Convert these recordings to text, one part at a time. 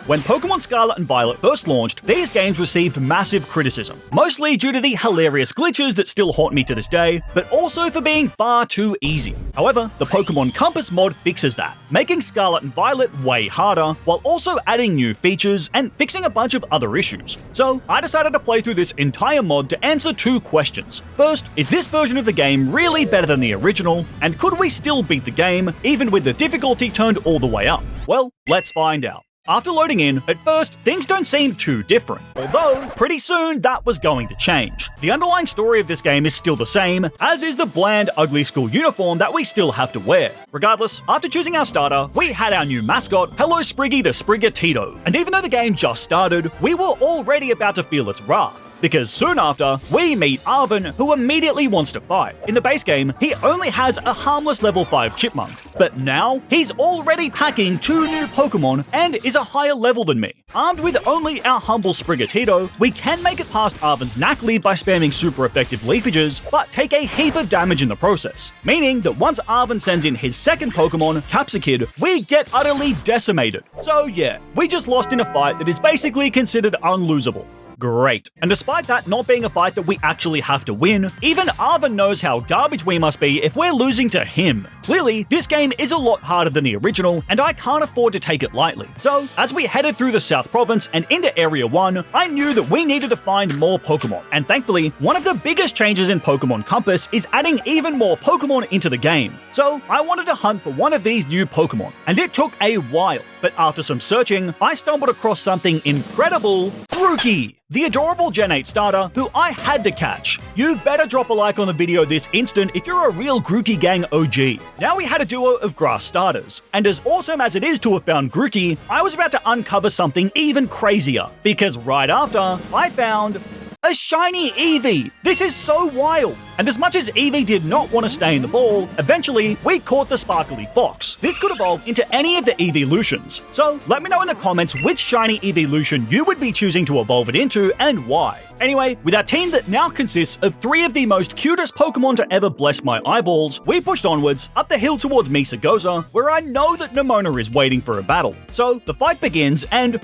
When Pokémon Scarlet and Violet first launched, these games received massive criticism, mostly due to the hilarious glitches that still haunt me to this day, but also for being far too easy. However, the Pokémon Compass mod fixes that, making Scarlet and Violet way harder, while also adding new features and fixing a bunch of other issues. So, I decided to play through this entire mod to answer two questions. First, is this version of the game really better than the original, and could we still beat the game, even with the difficulty turned all the way up? Well, let's find out. After loading in, at first, things don't seem too different, although pretty soon that was going to change. The underlying story of this game is still the same, as is the bland, ugly school uniform that we still have to wear. Regardless, after choosing our starter, we had our new mascot, Hello Spriggy the Sprigatito, and even though the game just started, we were already about to feel its wrath. Because soon after, we meet Arven, who immediately wants to fight. In the base game, he only has a harmless level 5 Chipmunk, but now he's already packing 2 new Pokemon and is a higher level than me. Armed with only our humble Sprigatito, we can make it past Arven's knack lead by spamming super effective leafages, but take a heap of damage in the process. Meaning that once Arven sends in his second Pokemon, Capsakid, we get utterly decimated. So yeah, we just lost in a fight that is basically considered unlosable. Great. And despite that not being a fight that we actually have to win, even Arven knows how garbage we must be if we're losing to him. Clearly, this game is a lot harder than the original, and I can't afford to take it lightly. So, as we headed through the South Province and into Area 1, I knew that we needed to find more Pokemon. And thankfully, one of the biggest changes in Pokémon Compass is adding even more Pokemon into the game. So, I wanted to hunt for one of these new Pokemon, and it took a while. But after some searching, I stumbled across something incredible: Grookey, the adorable Gen 8 starter who I had to catch. You better drop a like on the video this instant if you're a real Grookey Gang OG. Now we had a duo of grass starters, and as awesome as it is to have found Grookey, I was about to uncover something even crazier, because right after, I found a shiny Eevee! This is so wild! And as much as Eevee did not want to stay in the ball, eventually we caught the sparkly fox. This could evolve into any of the Eeveelutions. So let me know in the comments which shiny Eeveelution you would be choosing to evolve it into and why. Anyway, with our team that now consists of 3 of the most cutest Pokemon to ever bless my eyeballs, we pushed onwards, up the hill towards Mesagoza, where I know that Nemona is waiting for a battle. So the fight begins and...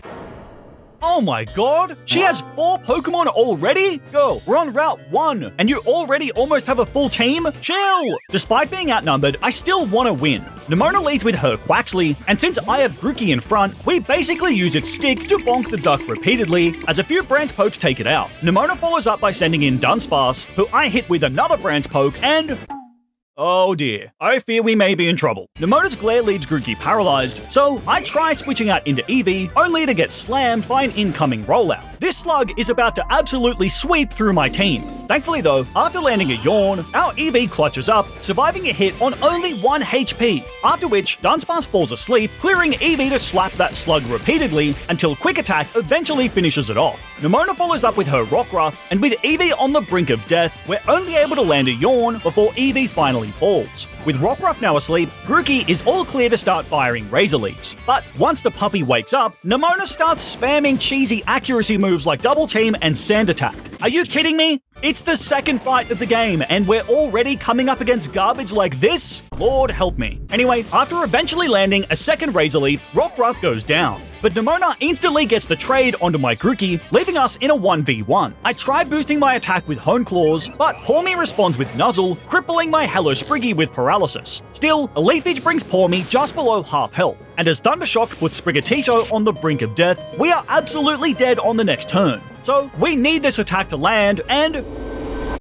oh my god, she has 4 Pokemon already? Girl, we're on Route 1, and you already almost have a full team? Chill! Despite being outnumbered, I still want to win. Nemona leads with her Quaxly, and since I have Grookey in front, we basically use its stick to bonk the duck repeatedly, as a few Branch Pokes take it out. Nemona follows up by sending in Dunsparce, who I hit with another Branch Poke, and... oh dear, I fear we may be in trouble. Nemona's glare leaves Grookey paralyzed, so I try switching out into Eevee, only to get slammed by an incoming rollout. This slug is about to absolutely sweep through my team. Thankfully though, after landing a yawn, our Eevee clutches up, surviving a hit on only 1 HP, after which Dunsparce falls asleep, clearing Eevee to slap that slug repeatedly until Quick Attack eventually finishes it off. Nemona follows up with her Rockruff, and with Eevee on the brink of death, we're only able to land a yawn before Eevee finally falls. With Rockruff now asleep, Grookey is all clear to start firing Razor Leafs. But once the puppy wakes up, Nemona starts spamming cheesy accuracy moves like Double Team and Sand Attack. Are you kidding me? It's the second fight of the game, and we're already coming up against garbage like this? Lord help me. Anyway, after eventually landing a second Razor Leaf, Rockruff goes down. But Nemona instantly gets the trade onto my Grookey, leaving us in a 1v1. I try boosting my attack with Hone Claws, but Pawmi responds with Nuzzle, crippling my Hello Spriggy with paralysis. Still, a Leafage brings Pawmi just below half health, and as Thundershock puts Sprigatito on the brink of death, we are absolutely dead on the next turn. So we need this attack to land, and...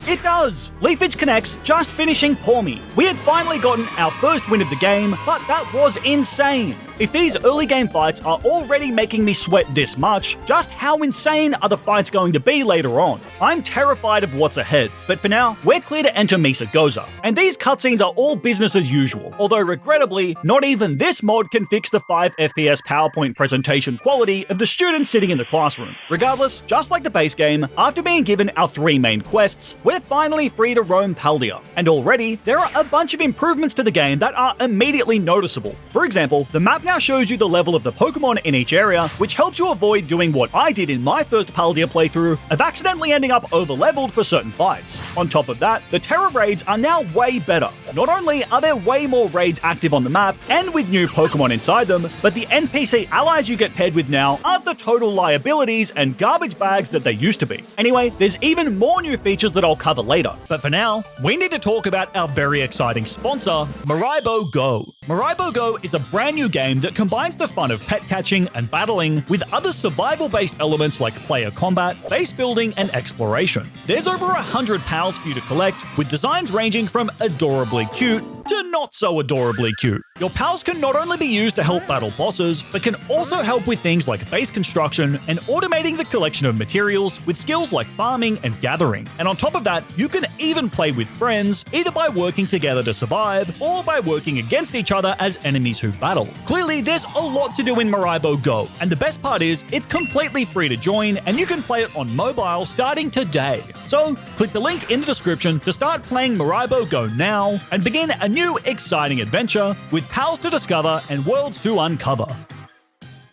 it does! Leafage connects, just finishing Pawmi. We had finally gotten our first win of the game, but that was insane. If these early game fights are already making me sweat this much, just how insane are the fights going to be later on? I'm terrified of what's ahead, but for now, we're clear to enter Mesagoza. And these cutscenes are all business as usual, although regrettably, not even this mod can fix the 5 FPS PowerPoint presentation quality of the students sitting in the classroom. Regardless, just like the base game, after being given our 3 main quests, we're finally free to roam Paldea. And already, there are a bunch of improvements to the game that are immediately noticeable. For example, the map now shows you the level of the Pokemon in each area, which helps you avoid doing what I did in my first Paldea playthrough of accidentally ending up over-leveled for certain fights. On top of that, the Terra raids are now way better. Not only are there way more raids active on the map and with new Pokemon inside them, but the NPC allies you get paired with now aren't the total liabilities and garbage bags that they used to be. Anyway, there's even more new features that I'll cover later. But for now, we need to talk about our very exciting sponsor, Maribo Go. Maribo Go is a brand new game that combines the fun of pet catching and battling with other survival-based elements like player combat, base building, and exploration. There's over 100 pals for you to collect, with designs ranging from adorably cute to not so adorably cute. Your pals can not only be used to help battle bosses, but can also help with things like base construction and automating the collection of materials with skills like farming and gathering. And on top of that, you can even play with friends, either by working together to survive, or by working against each other as enemies who battle. Clearly, there's a lot to do in Maribo Go, and the best part is, it's completely free to join, and you can play it on mobile starting today. So, click the link in the description to start playing Maribo Go now, and begin a new exciting adventure with pals to discover and worlds to uncover.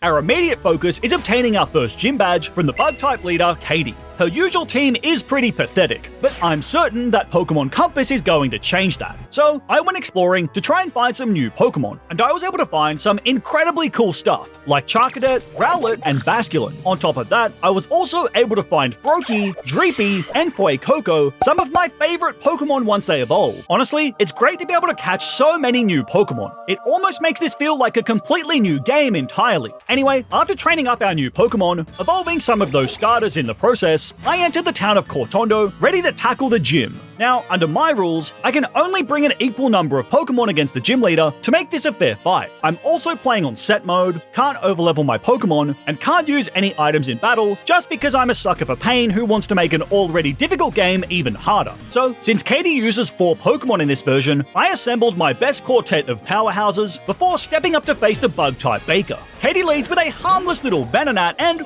Our immediate focus is obtaining our first gym badge from the Bug-type leader, Katie. Her usual team is pretty pathetic, but I'm certain that Pokémon Compass is going to change that. So I went exploring to try and find some new Pokémon, and I was able to find some incredibly cool stuff, like Charcadet, Rowlet, and Basculin. On top of that, I was also able to find Froakie, Dreepy, and Fuecoco, some of my favorite Pokémon once they evolve. Honestly, it's great to be able to catch so many new Pokémon. It almost makes this feel like a completely new game entirely. Anyway, after training up our new Pokémon, evolving some of those starters in the process, I entered the town of Cortondo, ready to tackle the gym. Now, under my rules, I can only bring an equal number of Pokemon against the gym leader to make this a fair fight. I'm also playing on set mode, can't overlevel my Pokemon, and can't use any items in battle just because I'm a sucker for pain who wants to make an already difficult game even harder. So, since Katie uses 4 Pokemon in this version, I assembled my best quartet of powerhouses before stepping up to face the Bug-type Baker. Katie leads with a harmless little Venonat and...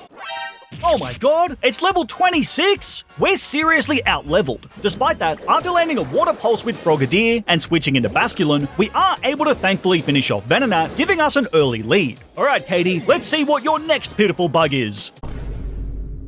oh my god, it's level 26! We're seriously out-leveled. Despite that, after landing a Water Pulse with Frogadier and switching into Basculin, we are able to thankfully finish off Venonat, giving us an early lead. Alright Katie, let's see what your next pitiful bug is.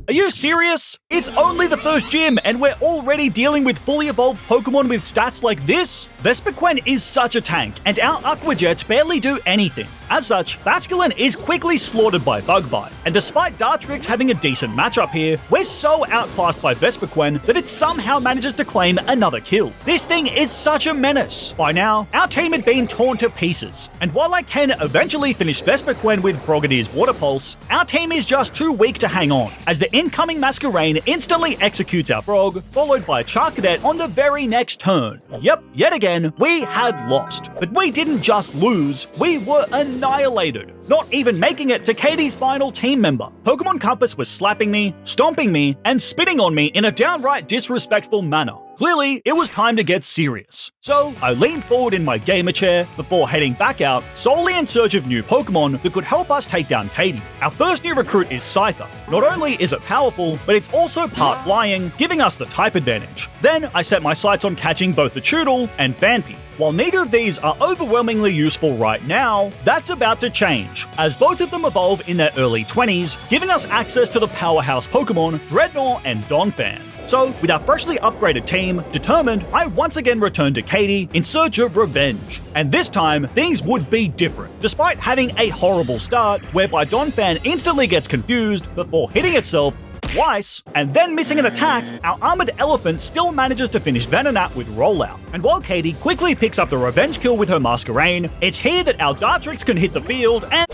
Are you serious? It's only the first gym, and we're already dealing with fully evolved Pokemon with stats like this? Vespiquen is such a tank, and our Aqua Jets barely do anything. As such, Basculin is quickly slaughtered by Bug Bite, and despite Dartrix having a decent matchup here, we're so outclassed by Vespiquen that it somehow manages to claim another kill. This thing is such a menace. By now, our team had been torn to pieces, and while I can eventually finish Vespiquen with Frogadier's Water Pulse, our team is just too weak to hang on, as the incoming Masquerain instantly executes our Frog, followed by Charcadet on the very next turn. Yep, yet again, we had lost. But we didn't just lose, we were annihilated, not even making it to Katie's final team member. Pokémon Compass was slapping me, stomping me, and spitting on me in a downright disrespectful manner. Clearly, it was time to get serious. So, I leaned forward in my gamer chair before heading back out, solely in search of new Pokemon that could help us take down Katie. Our first new recruit is Scyther. Not only is it powerful, but it's also part flying, giving us the type advantage. Then, I set my sights on catching both the Choodle and Phanpy. While neither of these are overwhelmingly useful right now, that's about to change, as both of them evolve in their early 20s, giving us access to the powerhouse Pokemon Dreadnought and Donphan. So, with our freshly upgraded team determined, I once again returned to Katie in search of revenge. And this time, things would be different. Despite having a horrible start, whereby Donphan instantly gets confused before hitting itself twice, and then missing an attack, our armored elephant still manages to finish Venonat with Rollout. And while Katie quickly picks up the revenge kill with her Masquerain, it's here that our Dartrix can hit the field and...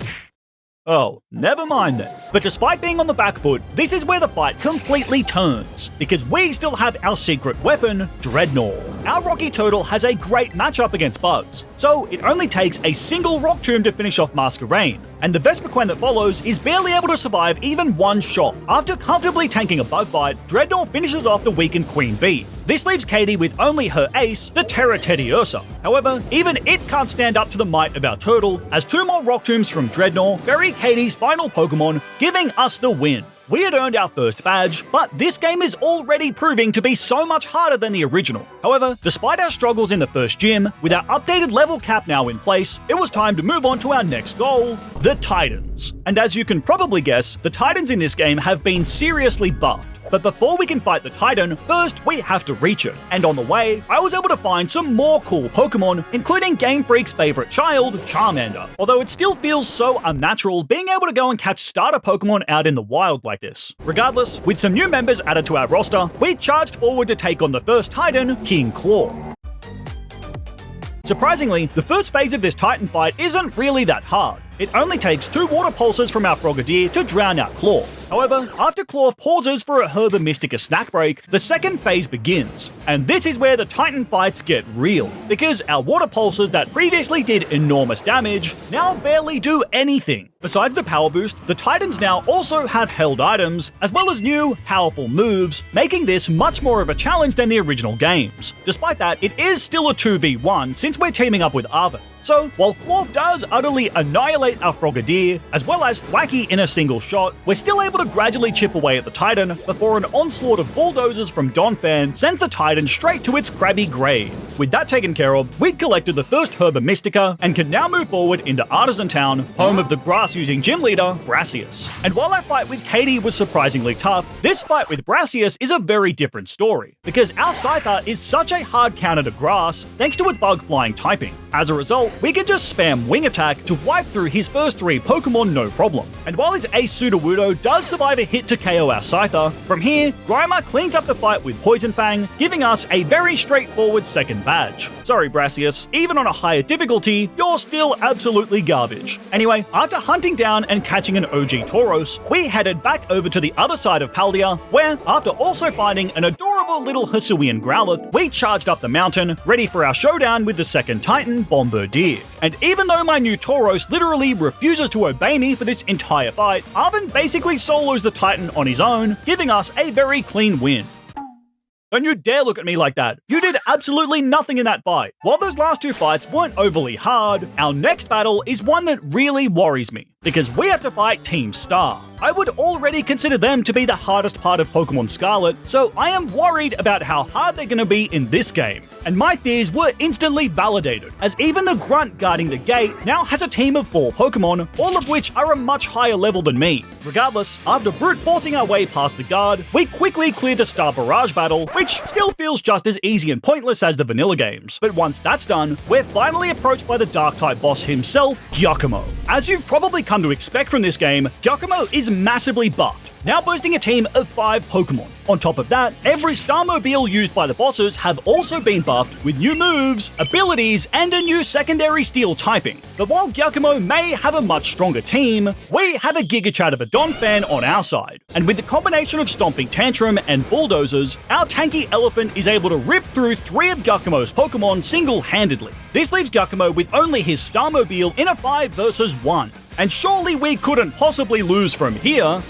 oh, never mind then. But despite being on the back foot, this is where the fight completely turns, because we still have our secret weapon, Dreadnought. Our Rocky Turtle has a great matchup against bugs, so it only takes a single Rock Tomb to finish off Masquerain, and the Vespiquen that follows is barely able to survive even one shot. After comfortably tanking a Bug Bite, Dreadnought finishes off the weakened Queen Bee. This leaves Katie with only her ace, the Terra Tediosa. However, even it can't stand up to the might of our turtle, as 2 more Rock Tombs from Dreadnought bury Katie's final Pokemon, giving us the win. We had earned our first badge, but this game is already proving to be so much harder than the original. However, despite our struggles in the first gym, with our updated level cap now in place, it was time to move on to our next goal, the Titans. And as you can probably guess, the Titans in this game have been seriously buffed. But before we can fight the Titan, first we have to reach it. And on the way, I was able to find some more cool Pokemon, including Game Freak's favorite child, Charmander. Although it still feels so unnatural being able to go and catch starter Pokemon out in the wild like this. Regardless, with some new members added to our roster, we charged forward to take on the first Titan, King Claw. Surprisingly, the first phase of this Titan fight isn't really that hard. It only takes 2 water pulses from our Frogadier to drown out Claw. However, after Claw pauses for a Herba Mystica snack break, the second phase begins. And this is where the Titan fights get real, because our water pulses that previously did enormous damage now barely do anything. Besides the power boost, the Titans now also have held items, as well as new, powerful moves, making this much more of a challenge than the original games. Despite that, it is still a 2v1 since we're teaming up with Arven. So, while Claw does utterly annihilate our Frogadier, as well as Thwackey in a single shot, we're still able to gradually chip away at the Titan before an onslaught of bulldozers from Donphan sends the Titan straight to its crabby grave. With that taken care of, we've collected the first Herba Mystica and can now move forward into Artisan Town, home of the grass-using gym leader, Brassius. And while our fight with Katie was surprisingly tough, this fight with Brassius is a very different story, because our Scyther is such a hard counter to grass thanks to its bug-flying typing. As a result, we can just spam Wing Attack to wipe through his first 3 Pokemon no problem. And while his Ace Sudowoodo does survive a hit to KO our Scyther, from here, Grimer cleans up the fight with Poison Fang, giving us a very straightforward second badge. Sorry Brassius, even on a higher difficulty, you're still absolutely garbage. Anyway, after hunting down and catching an OG Tauros, we headed back over to the other side of Paldea, where, after also finding an adorable little Hisuian Growlithe, we charged up the mountain, ready for our showdown with the second Titan, Bombardier. And even though my new Tauros literally refuses to obey me for this entire fight, Arven basically solos the Titan on his own, giving us a very clean win. Don't you dare look at me like that. You did absolutely nothing in that fight. While those last 2 fights weren't overly hard, our next battle is one that really worries me, because we have to fight Team Star. I would already consider them to be the hardest part of Pokémon Scarlet, so I am worried about how hard they're going to be in this game. And my fears were instantly validated, as even the Grunt guarding the gate now has a team of 4 Pokemon, all of which are a much higher level than me. Regardless, after brute forcing our way past the guard, we quickly cleared the Star Barrage battle, which still feels just as easy and pointless as the vanilla games. But once that's done, we're finally approached by the Dark-type boss himself, Giacomo. As you've probably come to expect from this game, Giacomo is massively buffed, now boasting a team of 5 Pokemon. On top of that, every Starmobile used by the bosses have also been buffed with new moves, abilities, and a new secondary steel typing. But while Giacomo may have a much stronger team, we have a Giga Chad of a Donphan on our side. And with the combination of Stomping Tantrum and Bulldozers, our tanky elephant is able to rip through 3 of Giacomo's Pokemon single-handedly. This leaves Giacomo with only his Starmobile in a 5 versus 1. And surely we couldn't possibly lose from here,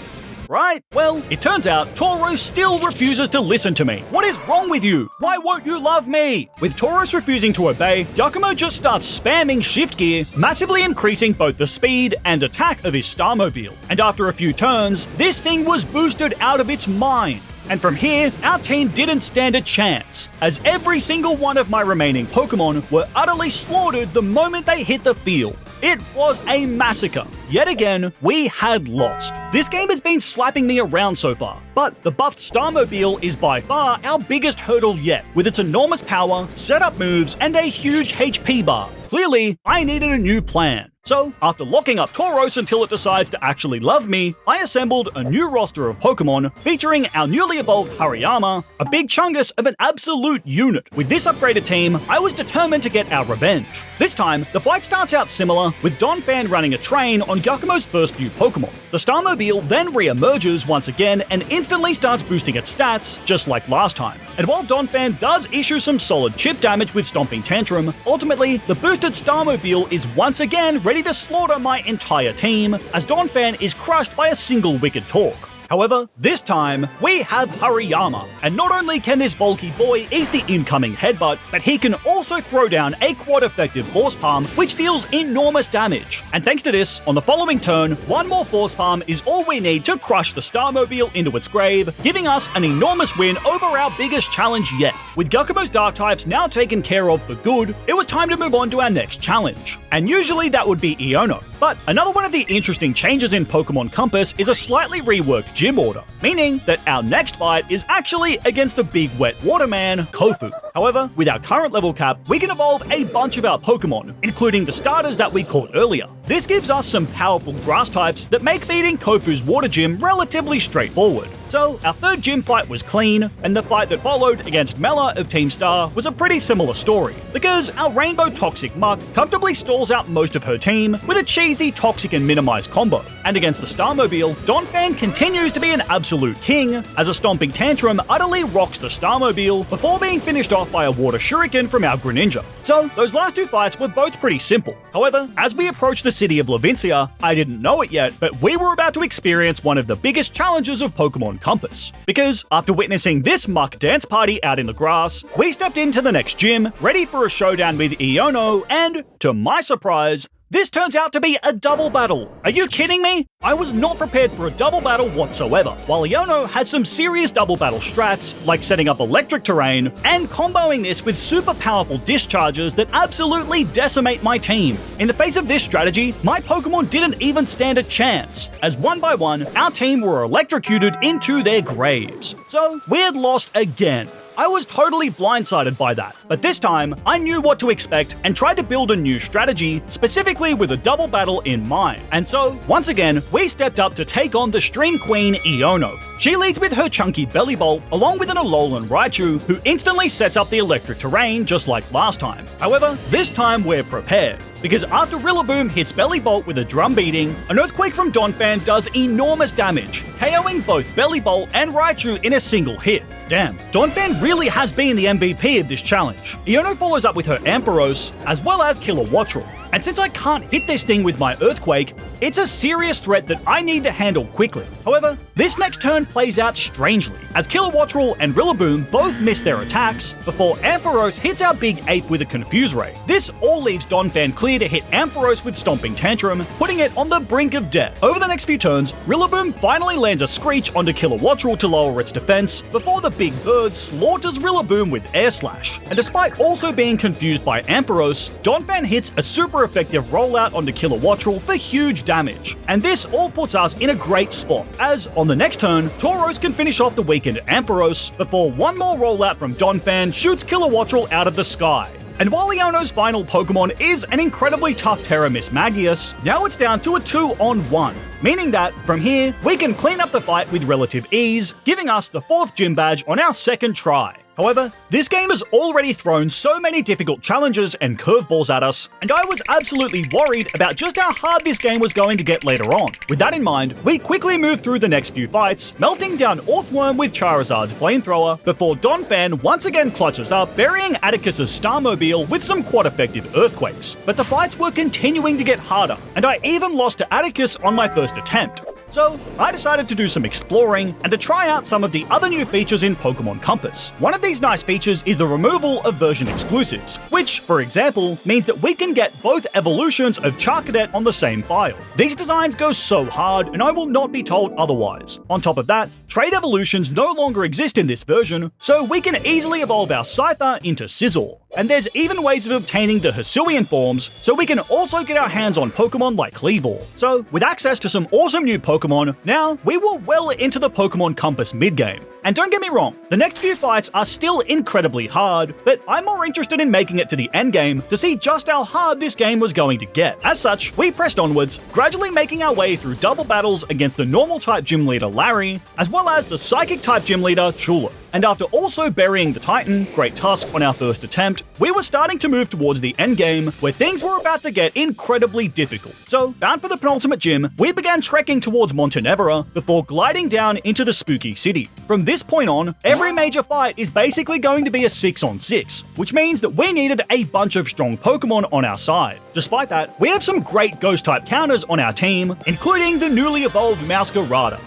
right? Well, it turns out Tauros still refuses to listen to me. What is wrong with you? Why won't you love me? With Tauros refusing to obey, Giacomo just starts spamming Shift Gear, massively increasing both the speed and attack of his Starmobile. And after a few turns, this thing was boosted out of its mind. And from here, our team didn't stand a chance, as every single one of my remaining Pokemon were utterly slaughtered the moment they hit the field. It was a massacre. Yet again, we had lost. This game has been slapping me around so far, but the buffed Starmobile is by far our biggest hurdle yet, with its enormous power, setup moves, and a huge HP bar. Clearly, I needed a new plan. So, after locking up Tauros until it decides to actually love me, I assembled a new roster of Pokemon featuring our newly evolved Hariyama, a big chungus of an absolute unit. With this upgraded team, I was determined to get our revenge. This time, the fight starts out similar, with Donphan running a train on Giacomo's first few Pokemon. The Starmobile then re-emerges once again and instantly starts boosting its stats, just like last time. And while Donphan does issue some solid chip damage with Stomping Tantrum, ultimately, the boosted Starmobile is once again ready to slaughter my entire team, as Donphan is crushed by a single Wicked Talk. However, this time, we have Hariyama, and not only can this bulky boy eat the incoming headbutt, but he can also throw down a quad-effective Force Palm, which deals enormous damage. And thanks to this, on the following turn, one more Force Palm is all we need to crush the Starmobile into its grave, giving us an enormous win over our biggest challenge yet. With Gakumo's Dark types now taken care of for good, it was time to move on to our next challenge. And usually that would be Iono. But another one of the interesting changes in Pokémon Compass is a slightly reworked gym order, meaning that our next fight is actually against the big wet waterman, Kofu. However, with our current level cap, we can evolve a bunch of our Pokémon, including the starters that we caught earlier. This gives us some powerful grass types that make beating Kofu's water gym relatively straightforward. So, our third gym fight was clean, and the fight that followed against Mela of Team Star was a pretty similar story, because our Rainbow Toxic Muck comfortably stalls out most of her team with a cheesy Toxic and Minimize combo. And against the Starmobile, Donphan continues to be an absolute king, as a Stomping Tantrum utterly rocks the Starmobile before being finished off by a Water Shuriken from our Greninja. So, those last two fights were both pretty simple. However, as we approach the city of Levincia, I didn't know it yet, but we were about to experience one of the biggest challenges of Pokémon Compass. Because after witnessing this muck dance party out in the grass, we stepped into the next gym, ready for a showdown with Iono, and, to my surprise, this turns out to be a double battle. Are you kidding me? I was not prepared for a double battle whatsoever. While Iono has some serious double battle strats, like setting up electric terrain, and comboing this with super powerful discharges that absolutely decimate my team. In the face of this strategy, my Pokemon didn't even stand a chance, as one by one, our team were electrocuted into their graves. So, we had lost again. I was totally blindsided by that, but this time, I knew what to expect and tried to build a new strategy, specifically with a double battle in mind. And so, once again, we stepped up to take on the Stream Queen Iono. She leads with her chunky Belly Bolt, along with an Alolan Raichu, who instantly sets up the electric terrain just like last time. However, this time we're prepared, because after Rillaboom hits Belly Bolt with a drum beating, an Earthquake from Donphan does enormous damage, KOing both Belly Bolt and Raichu in a single hit. Damn, Donphan really has been the MVP of this challenge. Iono follows up with her Ampharos, as well as Kilowattrel. And since I can't hit this thing with my Earthquake, it's a serious threat that I need to handle quickly. However, this next turn plays out strangely, as Kilowattrel and Rillaboom both miss their attacks before Ampharos hits our big ape with a Confuse Ray. This all leaves Donphan clear to hit Ampharos with Stomping Tantrum, putting it on the brink of death. Over the next few turns, Rillaboom finally lands a Screech onto Kilowattrel to lower its defense, before the big bird slaughters Rillaboom with Air Slash. And despite also being confused by Ampharos, Donphan hits a super effective rollout onto Kilowattrel for huge damage. And this all puts us in a great spot, as on the next turn, Tauros can finish off the weakened Ampharos before one more rollout from Donphan shoots Kilowattrel out of the sky. And while Iono's final Pokemon is an incredibly tough Terra Mismagius, now it's down to a 2-on-1, meaning that, from here, we can clean up the fight with relative ease, giving us the 4th gym badge on our second try. However, this game has already thrown so many difficult challenges and curveballs at us, and I was absolutely worried about just how hard this game was going to get later on. With that in mind, we quickly moved through the next few fights, melting down Orthworm with Charizard's Flamethrower, before Donphan once again clutches up, burying Atticus's Starmobile with some quad-effective Earthquakes. But the fights were continuing to get harder, and I even lost to Atticus on my first attempt. So, I decided to do some exploring and to try out some of the other new features in Pokémon Compass. One of these nice features is the removal of version exclusives, which, for example, means that we can get both evolutions of Charcadet on the same file. These designs go so hard, and I will not be told otherwise. On top of that, trade evolutions no longer exist in this version, so we can easily evolve our Scyther into Scizor. And there's even ways of obtaining the Hisuian forms, so we can also get our hands on Pokemon like Kleavor. So, with access to some awesome new Pokemon, now we were well into the Pokemon Compass mid-game. And don't get me wrong, the next few fights are still incredibly hard, but I'm more interested in making it to the endgame to see just how hard this game was going to get. As such, we pressed onwards, gradually making our way through double battles against the normal-type gym leader Larry, as well as the psychic-type gym leader Chula. And after also burying the Titan, Great Tusk, on our first attempt, we were starting to move towards the endgame, where things were about to get incredibly difficult. So, bound for the penultimate gym, we began trekking towards Montenevera before gliding down into the spooky city. From this point on, every major fight is basically going to be a 6-on-6, which means that we needed a bunch of strong Pokemon on our side. Despite that, we have some great Ghost-type counters on our team, including the newly evolved Masquerada.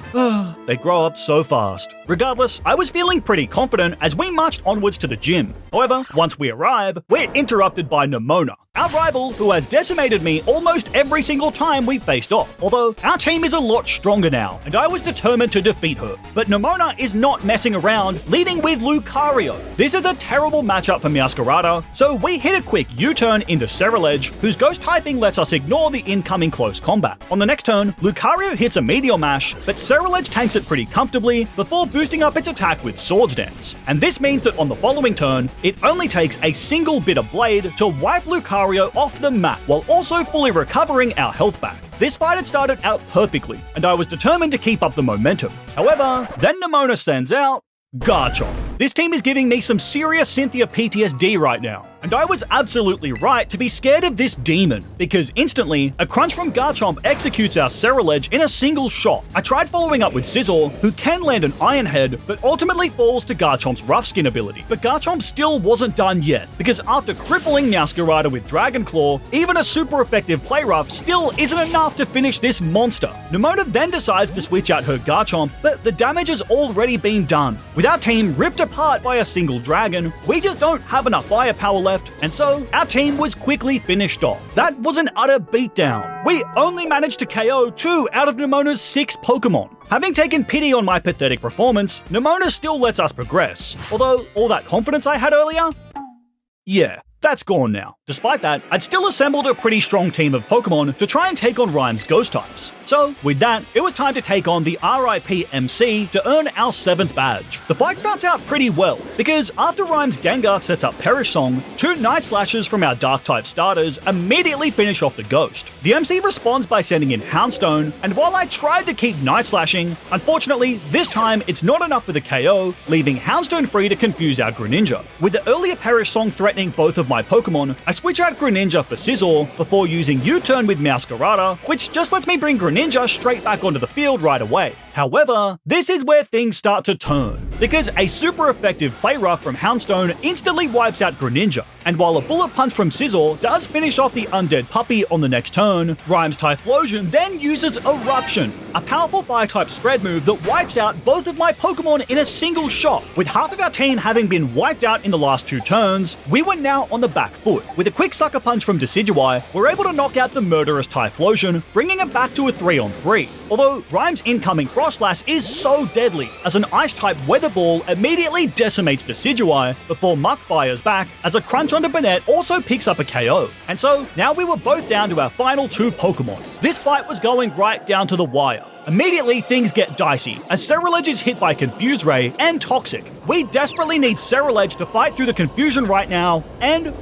They grow up so fast. Regardless, I was feeling pretty confident as we marched onwards to the gym. However, once we arrive, we're interrupted by Nemona, our rival who has decimated me almost every single time we faced off. Although, our team is a lot stronger now, and I was determined to defeat her. But Nemona is not messing around, leading with Lucario. This is a terrible matchup for Masquerada, so we hit a quick U-turn into Ceruledge, whose ghost typing lets us ignore the incoming close combat. On the next turn, Lucario hits a Meteor Mash, but Ceruledge tanks it pretty comfortably before boosting up its attack with Swords Dance. And this means that on the following turn, it only takes a single Bitter Blade to wipe Lucario off the map, while also fully recovering our health back. This fight had started out perfectly, and I was determined to keep up the momentum. However, then Nemona sends out Garchomp. This team is giving me some serious Cynthia PTSD right now, and I was absolutely right to be scared of this demon, because instantly, a crunch from Garchomp executes our Ceruledge in a single shot. I tried following up with Sizzle, who can land an Iron Head, but ultimately falls to Garchomp's Rough Skin ability. But Garchomp still wasn't done yet, because after crippling Masquerada with Dragon Claw, even a super effective Play Rough still isn't enough to finish this monster. Nemona then decides to switch out her Garchomp, but the damage has already been done. With our team ripped apart by a single dragon, we just don't have enough firepower left, and so our team was quickly finished off. That was an utter beatdown. We only managed to KO 2 out of Nemona's 6 Pokemon. Having taken pity on my pathetic performance, Nemona still lets us progress. Although, all that confidence I had earlier? Yeah, that's gone now. Despite that, I'd still assembled a pretty strong team of Pokemon to try and take on Rhyme's ghost types. So, with that, it was time to take on the RIP MC to earn our 7th badge. The fight starts out pretty well, because after Rhyme's Gengar sets up Perish Song, 2 Night Slashes from our Dark-type starters immediately finish off the ghost. The MC responds by sending in Houndstone, and while I tried to keep Night Slashing, unfortunately, this time it's not enough for the KO, leaving Houndstone free to confuse our Greninja. With the earlier Perish Song threatening both of my Pokemon, I switch out Greninja for Sizzle before using U-turn with Masquerada, which just lets me bring Greninja straight back onto the field right away. However, this is where things start to turn, because a super effective Play Rough from Houndstone instantly wipes out Greninja, and while a Bullet Punch from Sizzle does finish off the Undead Puppy on the next turn, Rhyme's Typhlosion then uses Eruption, a powerful Fire-type spread move that wipes out both of my Pokemon in a single shot. With half of our team having been wiped out in the last 2 turns, we were now on the back foot. With a quick Sucker Punch from Decidueye, we're able to knock out the murderous Typhlosion, bringing it back to a 3-on-3. Although Rhyme's incoming Frostlass is so deadly, as an Ice-type Weather Ball immediately decimates Decidueye before Muck fires back, as a Crunch onto Banette also picks up a KO. And so, now we were both down to our final 2 Pokemon. This fight was going right down to the wire. Immediately, things get dicey, as Ceruledge is hit by Confuse Ray and Toxic. We desperately need Ceruledge to fight through the confusion right now, and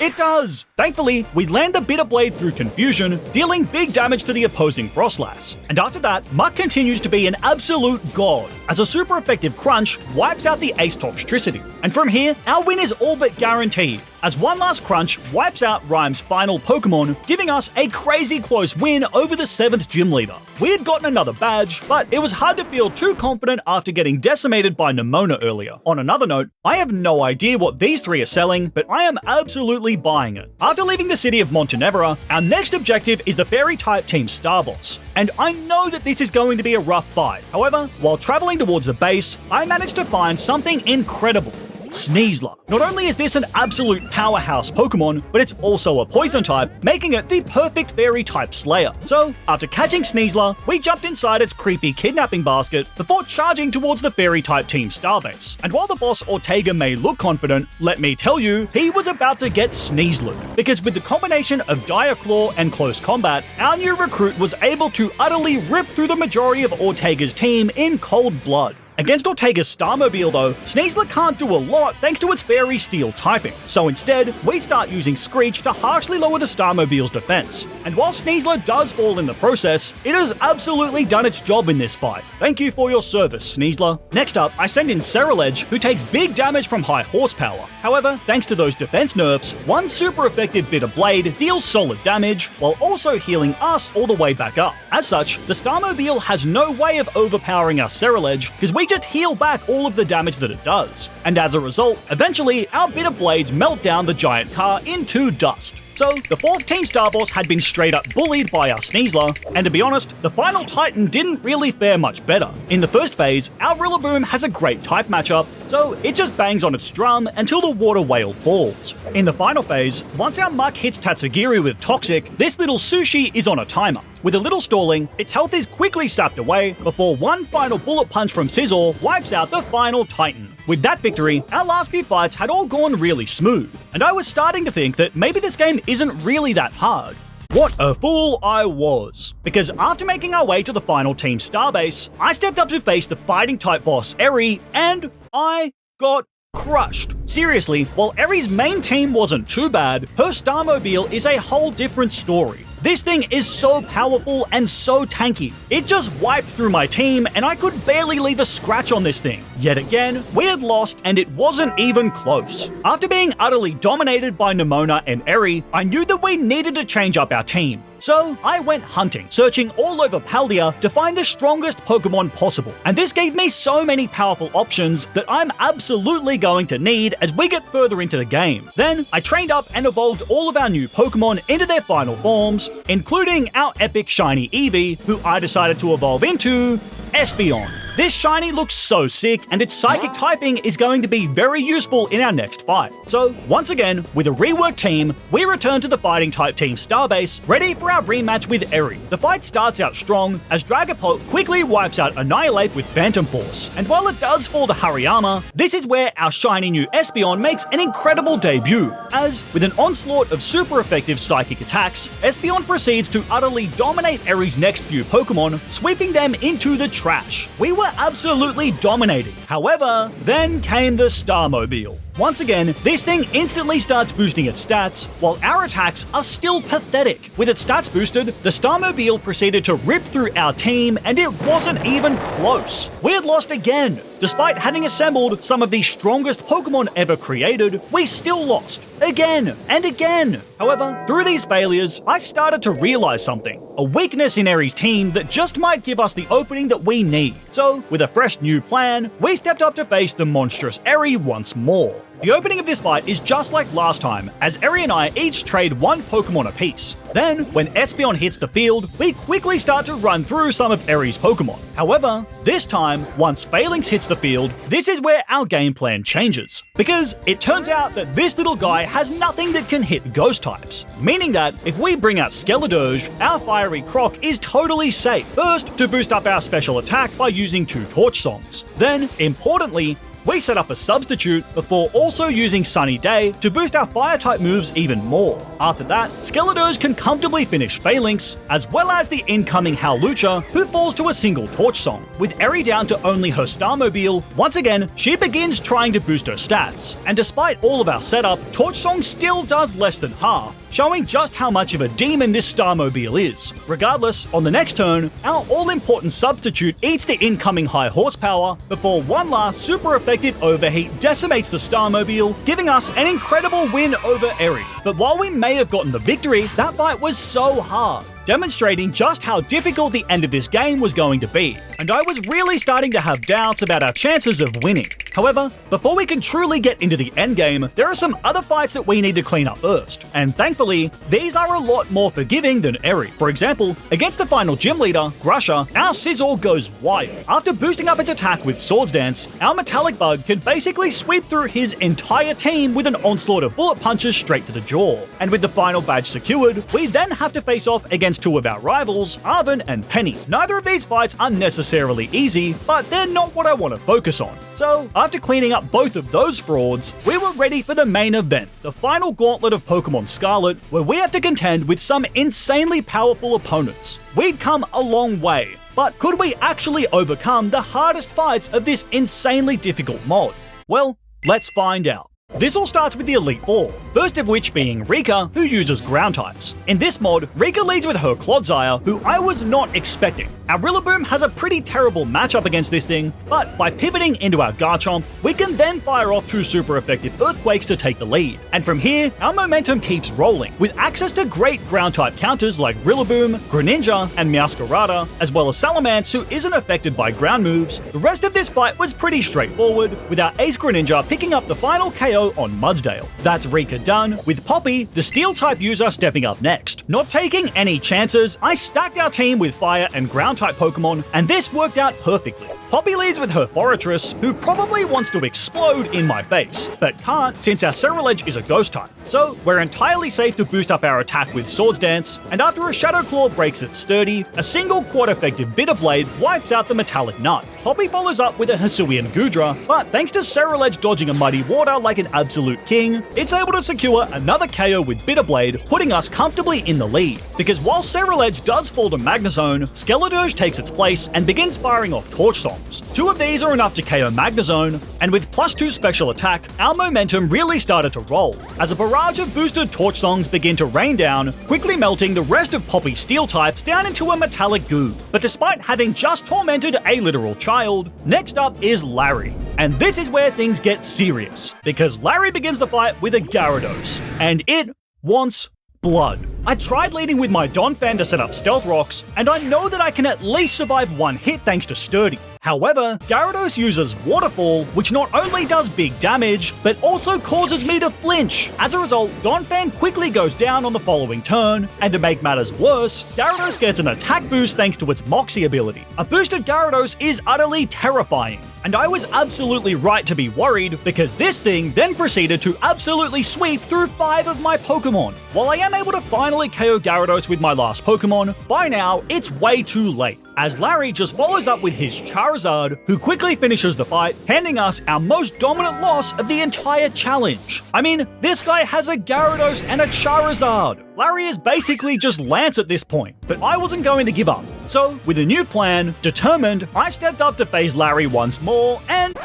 it does! Thankfully, we land the Bitter Blade through confusion, dealing big damage to the opposing Frostlass. And after that, Muck continues to be an absolute god, as a super effective Crunch wipes out the Ace Toxtricity. And from here, our win is all but guaranteed, as one last Crunch wipes out Rhyme's final Pokemon, giving us a crazy close win over the 7th Gym Leader. We had gotten another badge, but it was hard to feel too confident after getting decimated by Nemona earlier. On another note, I have no idea what these 3 are selling, but I am absolutely buying it. After leaving the city of Montenevera, our next objective is the Fairy-type Team Starboss, and I know that this is going to be a rough fight. However, while traveling towards the base, I managed to find something incredible. Sneasler. Not only is this an absolute powerhouse Pokemon, but it's also a poison type, making it the perfect fairy type slayer. So, after catching Sneasler, we jumped inside its creepy kidnapping basket before charging towards the fairy type Team Starbase. And while the boss Ortega may look confident, let me tell you, he was about to get Sneaslered. Because with the combination of Dire Claw and Close Combat, our new recruit was able to utterly rip through the majority of Ortega's team in cold blood. Against Ortega's Starmobile though, Sneasler can't do a lot thanks to its Fairy Steel typing, so instead, we start using Screech to harshly lower the Starmobile's defense. And while Sneasler does fall in the process, it has absolutely done its job in this fight. Thank you for your service, Sneasler. Next up, I send in Ceruledge, who takes big damage from high horsepower. However, thanks to those defense nerfs, one super effective Bitter Blade deals solid damage, while also healing us all the way back up. As such, the Starmobile has no way of overpowering our Ceruledge, because we just heal back all of the damage that it does. And as a result, eventually, our Bitter Blades melt down the giant car into dust. So, the 4th Team Star Boss had been straight up bullied by our Sneasler, and to be honest, the final Titan didn't really fare much better. In the first phase, our Rillaboom has a great type matchup, so it just bangs on its drum until the Water Whale falls. In the final phase, once our Muck hits Tatsugiri with Toxic, this little Sushi is on a timer. With a little stalling, its health is quickly sapped away before one final bullet punch from Scizor wipes out the final Titan. With that victory, our last few fights had all gone really smooth, and I was starting to think that maybe this game isn't really that hard. What a fool I was! Because after making our way to the final Team Starbase, I stepped up to face the fighting-type boss Eri, and I got crushed. Seriously, while Eri's main team wasn't too bad, her Starmobile is a whole different story. This thing is so powerful and so tanky. It just wiped through my team and I could barely leave a scratch on this thing. Yet again, we had lost and it wasn't even close. After being utterly dominated by Nemona and Eri, I knew that we needed to change up our team. So I went hunting, searching all over Paldea to find the strongest Pokemon possible. And this gave me so many powerful options that I'm absolutely going to need as we get further into the game. Then I trained up and evolved all of our new Pokemon into their final forms, including our epic shiny Eevee, who I decided to evolve into Espeon. This shiny looks so sick, and its psychic typing is going to be very useful in our next fight. So, once again, with a reworked team, we return to the fighting type Team Starbase, ready for our rematch with Eri. The fight starts out strong, as Dragapult quickly wipes out Annihilate with Phantom Force. And while it does fall to Hariyama, this is where our shiny new Espeon makes an incredible debut, as with an onslaught of super effective psychic attacks, Espeon proceeds to utterly dominate Eri's next few Pokemon, sweeping them into the trash. We were absolutely dominating. However, then came the Starmobile. Once again, this thing instantly starts boosting its stats, while our attacks are still pathetic. With its stats boosted, the Starmobile proceeded to rip through our team, and it wasn't even close. We had lost again. Despite having assembled some of the strongest Pokemon ever created, we still lost. Again and again. However, through these failures, I started to realize something. A weakness in Eri's team that just might give us the opening that we need. So, with a fresh new plan, we stepped up to face the monstrous Eri once more. The opening of this fight is just like last time, as Eri and I each trade one Pokemon apiece. Then, when Espeon hits the field, we quickly start to run through some of Eri's Pokemon. However, this time, once Phalanx hits the field, this is where our game plan changes. Because it turns out that this little guy has nothing that can hit Ghost types, meaning that if we bring out Skeledirge, our Fiery Croc is totally safe. First, to boost up our special attack by using 2 Torch Songs. Then, importantly, we set up a substitute before also using Sunny Day to boost our Fire-type moves even more. After that, Skeledirge can comfortably finish Phalanx, as well as the incoming Howlucha, who falls to a single Torch Song. With Eri down to only her Starmobile, once again, she begins trying to boost her stats. And despite all of our setup, Torch Song still does less than half, showing just how much of a demon this Starmobile is. Regardless, on the next turn, our all-important substitute eats the incoming high horsepower before one last super effective overheat decimates the Starmobile, giving us an incredible win over Eri. But while we may have gotten the victory, that fight was so hard, demonstrating just how difficult the end of this game was going to be, and I was really starting to have doubts about our chances of winning. However, before we can truly get into the endgame, there are some other fights that we need to clean up first, and thankfully, these are a lot more forgiving than Eri. For example, against the final gym leader, Grusha, our Scizor goes wild. After boosting up its attack with Swords Dance, our Metallic Bug can basically sweep through his entire team with an onslaught of bullet punches straight to the jaw. And with the final badge secured, we then have to face off against 2 of our rivals, Arven and Penny. Neither of these fights are necessarily easy, but they're not what I want to focus on. So, after cleaning up both of those frauds, we were ready for the main event, the final gauntlet of Pokémon Scarlet, where we have to contend with some insanely powerful opponents. We'd come a long way, but could we actually overcome the hardest fights of this insanely difficult mod? Well, let's find out. This all starts with the Elite Four, first of which being Rika, who uses ground types. In this mod, Rika leads with her Clodsire, who I was not expecting. Our Rillaboom has a pretty terrible matchup against this thing, but by pivoting into our Garchomp, we can then fire off 2 super effective Earthquakes to take the lead. And from here, our momentum keeps rolling, with access to great ground-type counters like Rillaboom, Greninja, and Meowscarada, as well as Salamence, who isn't affected by ground moves. The rest of this fight was pretty straightforward, with our Ace Greninja picking up the final KO Shadow on Mudsdale. That's Rika done, with Poppy, the Steel-type user, stepping up next. Not taking any chances, I stacked our team with Fire and Ground-type Pokemon, and this worked out perfectly. Poppy leads with her Forretress, who probably wants to explode in my face, but can't since our Cerulege is a Ghost type. So we're entirely safe to boost up our attack with Swords Dance, and after a Shadow Claw breaks its sturdy, a single quad-effective Bitter Blade wipes out the Metallic Nut. Poppy follows up with a Hisuian Goodra, but thanks to Cerulege dodging a Muddy Water like an absolute king, it's able to secure another KO with Bitter Blade, putting us comfortably in the lead. Because while Cerulege does fall to Magnezone, Skeledirge takes its place and begins firing off Torch Songs. 2 of these are enough to KO Magnezone, and with +2 special attack, our momentum really started to roll, as a barrage of boosted Torch Songs begin to rain down, quickly melting the rest of Poppy's Steel types down into a metallic goo. But despite having just tormented a literal child, next up is Larry. And this is where things get serious, because Larry begins the fight with a Gyarados, and it wants blood. I tried leading with my Donphan to set up Stealth Rocks, and I know that I can at least survive one hit thanks to Sturdy. However, Gyarados uses Waterfall, which not only does big damage, but also causes me to flinch. As a result, Donphan quickly goes down on the following turn, and to make matters worse, Gyarados gets an attack boost thanks to its Moxie ability. A boosted Gyarados is utterly terrifying, and I was absolutely right to be worried, because this thing then proceeded to absolutely sweep through 5 of my Pokemon. While I am able to finally KO Gyarados with my last Pokemon, by now it's way too late, as Larry just follows up with his Charizard, who quickly finishes the fight, handing us our most dominant loss of the entire challenge. I mean, this guy has a Gyarados and a Charizard. Larry is basically just Lance at this point, but I wasn't going to give up. So, with a new plan, determined, I stepped up to face Larry once more, and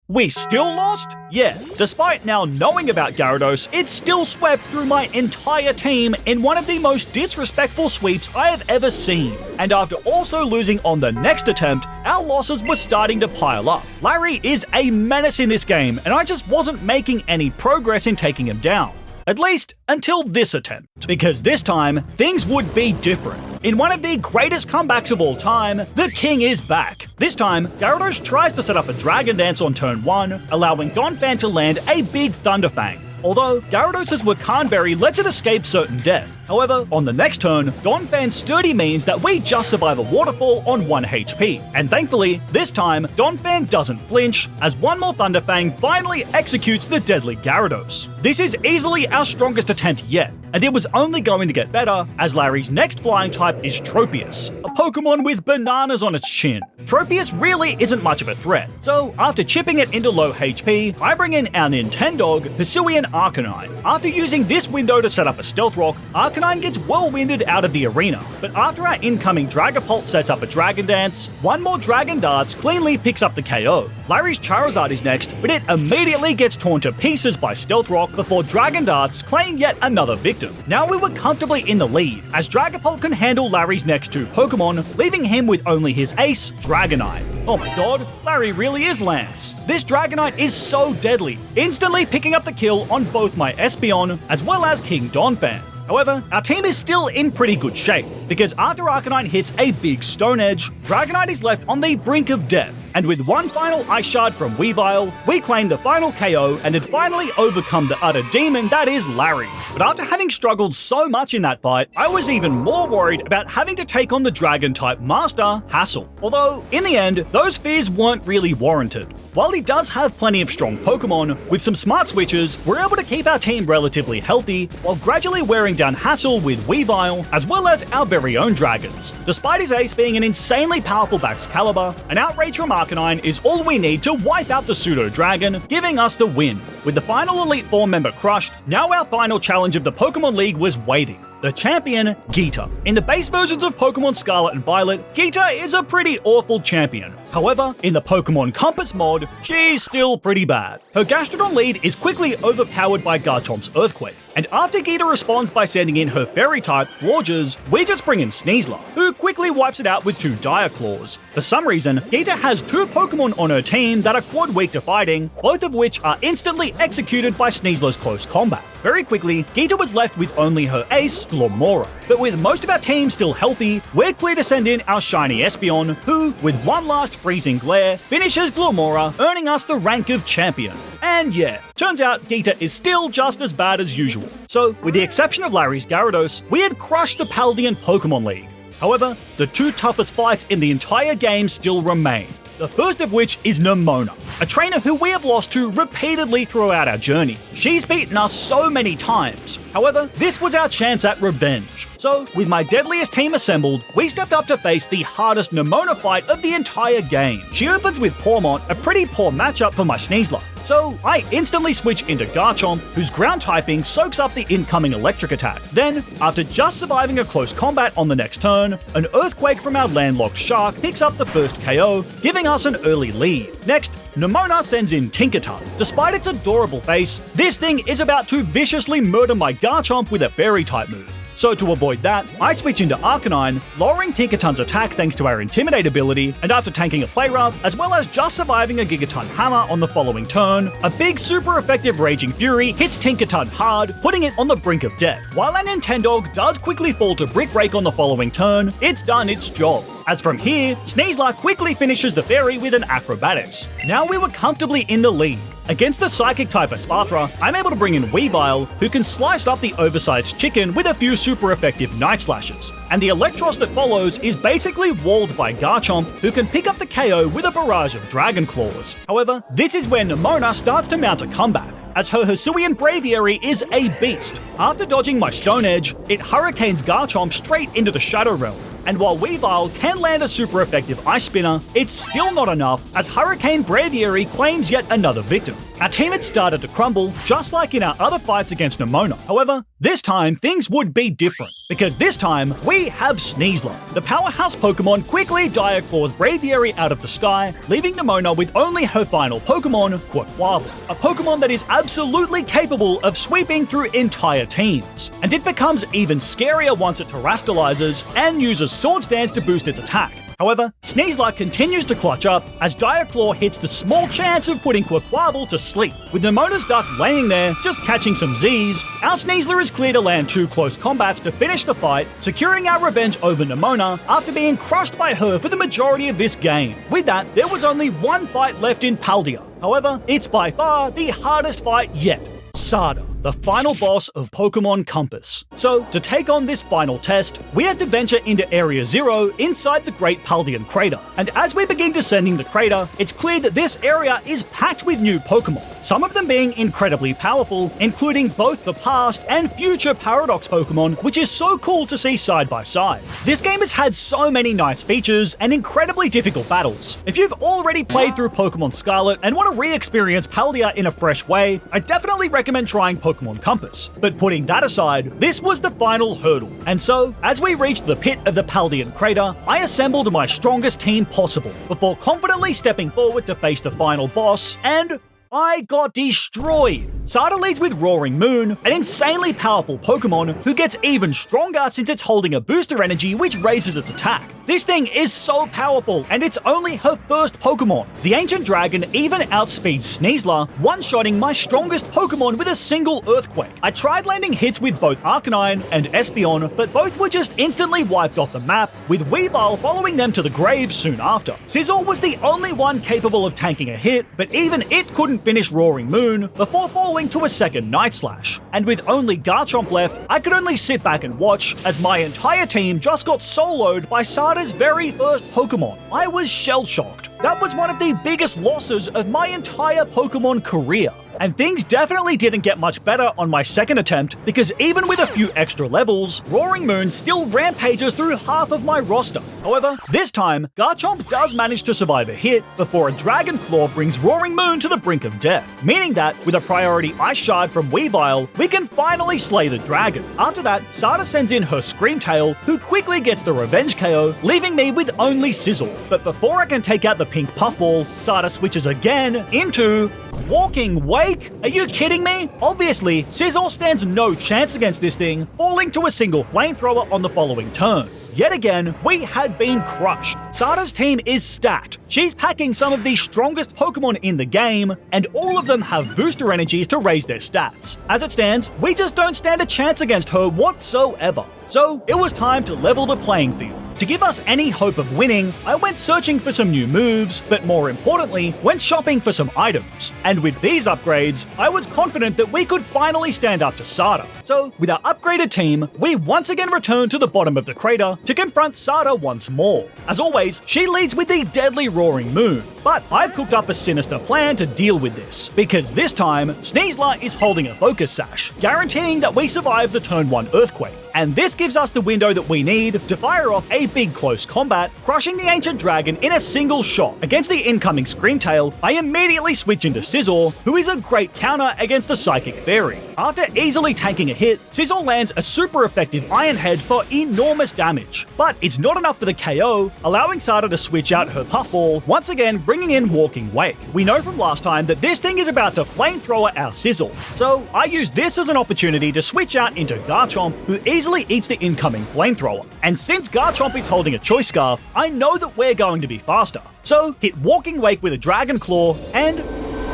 we still lost? Yeah, despite now knowing about Gyarados, it still swept through my entire team in one of the most disrespectful sweeps I have ever seen. And after also losing on the next attempt, our losses were starting to pile up. Larry is a menace in this game, and I just wasn't making any progress in taking him down. At least until this attempt, because this time, things would be different. In one of the greatest comebacks of all time, the king is back. This time, Gyarados tries to set up a Dragon Dance on turn 1, allowing Donphan to land a big Thunderfang. Although, Gyarados' Wakan Berry lets it escape certain death. However, on the next turn, Donphan's Sturdy means that we just survive a Waterfall on 1 HP. And thankfully, this time, Donphan doesn't flinch, as one more Thunderfang finally executes the deadly Gyarados. This is easily our strongest attempt yet, and it was only going to get better, as Larry's next flying type is Tropius, a Pokemon with bananas on its chin. Tropius really isn't much of a threat, so after chipping it into low HP, I bring in our Nintendog, Hisuian Arcanine. After using this window to set up a Stealth Rock, Arcanine gets whirlwinded out of the arena, but after our incoming Dragapult sets up a Dragon Dance, one more Dragon Darts cleanly picks up the KO. Larry's Charizard is next, but it immediately gets torn to pieces by Stealth Rock before Dragon Darts claim yet another victim. Now we were comfortably in the lead, as Dragapult can handle Larry's next 2 Pokemon, leaving him with only his ace, Dragonite. Oh my god, Larry really is Lance. This Dragonite is so deadly, instantly picking up the kill on both my Espeon as well as King Donphan. However, our team is still in pretty good shape, because after Arcanine hits a big Stone Edge, Dragonite is left on the brink of death, and with one final Ice Shard from Weavile, we claim the final KO and had finally overcome the utter demon that is Larry. But after having struggled so much in that fight, I was even more worried about having to take on the Dragon-type Master, Hassel. Although, in the end, those fears weren't really warranted. While he does have plenty of strong Pokemon, with some smart switches, we're able to keep our team relatively healthy, while gradually wearing down Hassel with Weavile, as well as our very own dragons. Despite his ace being an insanely powerful Baxcalibur, an outrage from Arcanine is all we need to wipe out the Pseudo-Dragon, giving us the win. With the final Elite Four member crushed, now our final challenge of the Pokemon League was waiting. The champion, Geeta. In the base versions of Pokémon Scarlet and Violet, Geeta is a pretty awful champion. However, in the Pokémon Compass mod, she's still pretty bad. Her Gastrodon lead is quickly overpowered by Garchomp's Earthquake, and after Geeta responds by sending in her Fairy-type Florges, we just bring in Sneasler, who quickly wipes it out with 2 Dire Claws. For some reason, Geeta has 2 Pokémon on her team that are quad weak to fighting, both of which are instantly executed by Sneasler's close combat. Very quickly, Geeta was left with only her ace, Glomora. But with most of our team still healthy, we're clear to send in our shiny Espeon, who, with one last freezing glare, finishes Glomora, earning us the rank of champion. And yeah, turns out Geeta is still just as bad as usual. So, with the exception of Larry's Gyarados, we had crushed the Paldean Pokemon League. However, the two toughest fights in the entire game still remain. The first of which is Nemona, a trainer who we have lost to repeatedly throughout our journey. She's beaten us so many times. However, this was our chance at revenge. So, with my deadliest team assembled, we stepped up to face the hardest Nemona fight of the entire game. She opens with Pawmont, a pretty poor matchup for my Sneasler. So, I instantly switch into Garchomp, whose ground typing soaks up the incoming electric attack. Then, after just surviving a close combat on the next turn, an Earthquake from our landlocked Shark picks up the first KO, giving us an early lead. Next, Nemona sends in Tinkaton. Despite its adorable face, this thing is about to viciously murder my Garchomp with a Fairy-type move. So to avoid that, I switch into Arcanine, lowering Tinkaton's attack thanks to our Intimidate ability, and after tanking a Play Rough, as well as just surviving a Gigaton Hammer on the following turn, a big super effective Raging Fury hits Tinkaton hard, putting it on the brink of death. While our Nintendog does quickly fall to Brick Break on the following turn, it's done its job. As from here, Sneasler quickly finishes the Fairy with an Acrobatics. Now we were comfortably in the lead. Against the Psychic-type Espathra, I'm able to bring in Weavile, who can slice up the oversized chicken with a few super effective Night Slashes. And the Electros that follows is basically walled by Garchomp, who can pick up the KO with a barrage of Dragon Claws. However, this is where Nemona starts to mount a comeback, as her Hisuian Braviary is a beast. After dodging my Stone Edge, it hurricanes Garchomp straight into the Shadow Realm. And while Weavile can land a super effective Ice Spinner, it's still not enough, as Hurricane Braviary claims yet another victim. Our team had started to crumble, just like in our other fights against Nemona. However, this time things would be different, because this time we have Sneasler. The powerhouse Pokemon quickly Dire Claws Braviary out of the sky, leaving Nemona with only her final Pokemon, Quaquaval, a Pokemon that is absolutely capable of sweeping through entire teams. And it becomes even scarier once it terastallizes and uses Swords Dance to boost its attack. However, Sneasler continues to clutch up as Dire Claw hits the small chance of putting Quaquaval to sleep. With Nemona's Duck laying there, just catching some Z's, our Sneasler is clear to land 2 close combats to finish the fight, securing our revenge over Nemona after being crushed by her for the majority of this game. With that, there was only one fight left in Paldea. However, it's by far the hardest fight yet. Sada, the final boss of Pokémon Compass. So, to take on this final test, we had to venture into Area 0 inside the Great Paldean Crater. And as we begin descending the crater, it's clear that this area is packed with new Pokémon, some of them being incredibly powerful, including both the past and future Paradox Pokémon, which is so cool to see side by side. This game has had so many nice features and incredibly difficult battles. If you've already played through Pokémon Scarlet and want to re-experience Paldea in a fresh way, I definitely recommend trying Pokémon Compass. But putting that aside, this was the final hurdle. And so, as we reached the pit of the Paldean Crater, I assembled my strongest team possible, before confidently stepping forward to face the final boss, and I got destroyed. Sada leads with Roaring Moon, an insanely powerful Pokemon who gets even stronger since it's holding a booster energy which raises its attack. This thing is so powerful, and it's only her first Pokemon. The Ancient Dragon even outspeeds Sneasler, one-shotting my strongest Pokemon with a single Earthquake. I tried landing hits with both Arcanine and Espeon, but both were just instantly wiped off the map, with Weavile following them to the grave soon after. Scizor was the only one capable of tanking a hit, but even it couldn't finish Roaring Moon before falling to a second Night Slash. And with only Garchomp left, I could only sit back and watch as my entire team just got soloed by Sada's very first Pokemon. I was shell-shocked. That was one of the biggest losses of my entire Pokemon career. And things definitely didn't get much better on my second attempt, because even with a few extra levels, Roaring Moon still rampages through half of my roster. However, this time, Garchomp does manage to survive a hit before a Dragon Claw brings Roaring Moon to the brink of death, meaning that with a priority Ice Shard from Weavile, we can finally slay the dragon. After that, Sada sends in her Screamtail, who quickly gets the revenge KO, leaving me with only Scizor. But before I can take out the pink Puffball, Sada switches again into Walking Wake? Are you kidding me? Obviously, Scizor stands no chance against this thing, falling to a single Flamethrower on the following turn. yet again, we had been crushed. Sada's team is stacked. She's packing some of the strongest Pokemon in the game, and all of them have booster energies to raise their stats. As it stands, we just don't stand a chance against her whatsoever. So it was time to level the playing field. To give us any hope of winning, I went searching for some new moves, but more importantly, went shopping for some items. And with these upgrades, I was confident that we could finally stand up to Sada. So, with our upgraded team, we once again return to the bottom of the crater to confront Sada once more. As always, she leads with the deadly Roaring Moon, but I've cooked up a sinister plan to deal with this, because this time, Sneasler is holding a Focus Sash, guaranteeing that we survive the Turn 1 Earthquake. And this gives us the window that we need to fire off a big close combat, crushing the Ancient Dragon in a single shot. Against the incoming Screamtail, I immediately switch into Scizor, who is a great counter against the Psychic Fairy. After easily tanking a hit, Scizor lands a super effective Iron Head for enormous damage. But it's not enough for the KO, allowing Sada to switch out her Puffball, once again bringing in Walking Wake. We know from last time that this thing is about to Flamethrower our Scizor, so I use this as an opportunity to switch out into Garchomp, who easily eats the incoming Flamethrower. And since Garchomp is holding a Choice Scarf, I know that we're going to be faster. So hit Walking Wake with a Dragon Claw, and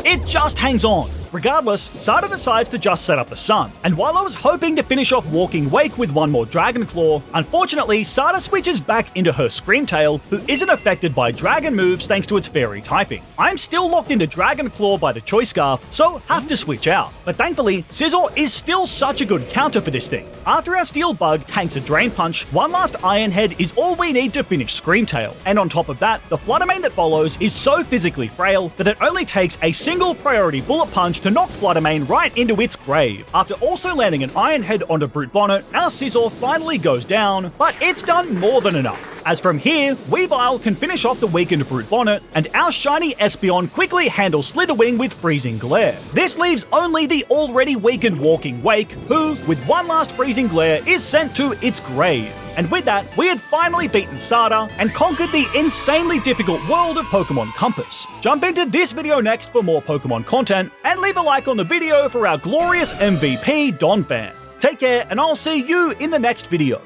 it just hangs on. Regardless, Sada decides to just set up the sun, and while I was hoping to finish off Walking Wake with one more Dragon Claw, unfortunately Sada switches back into her Screamtail, who isn't affected by Dragon moves thanks to its Fairy typing. I'm still locked into Dragon Claw by the Choice Scarf, so have to switch out. But thankfully, Scizor is still such a good counter for this thing. After our Steel Bug tanks a Drain Punch, one last Iron Head is all we need to finish Screamtail, and on top of that, the Fluttermane that follows is so physically frail that it only takes a single priority Bullet Punch to knock Fluttermane right into its grave. After also landing an Iron Head onto Brute Bonnet, our Scizor finally goes down, but it's done more than enough. As from here, Weavile can finish off the weakened Brute Bonnet, and our shiny Espeon quickly handles Slitherwing with Freezing Glare. This leaves only the already weakened Walking Wake, who, with one last Freezing Glare, is sent to its grave. And with that, we had finally beaten Sada and conquered the insanely difficult world of Pokémon Compass. Jump into this video next for more Pokémon content, and leave a like on the video for our glorious MVP Donphan. Take care, and I'll see you in the next video.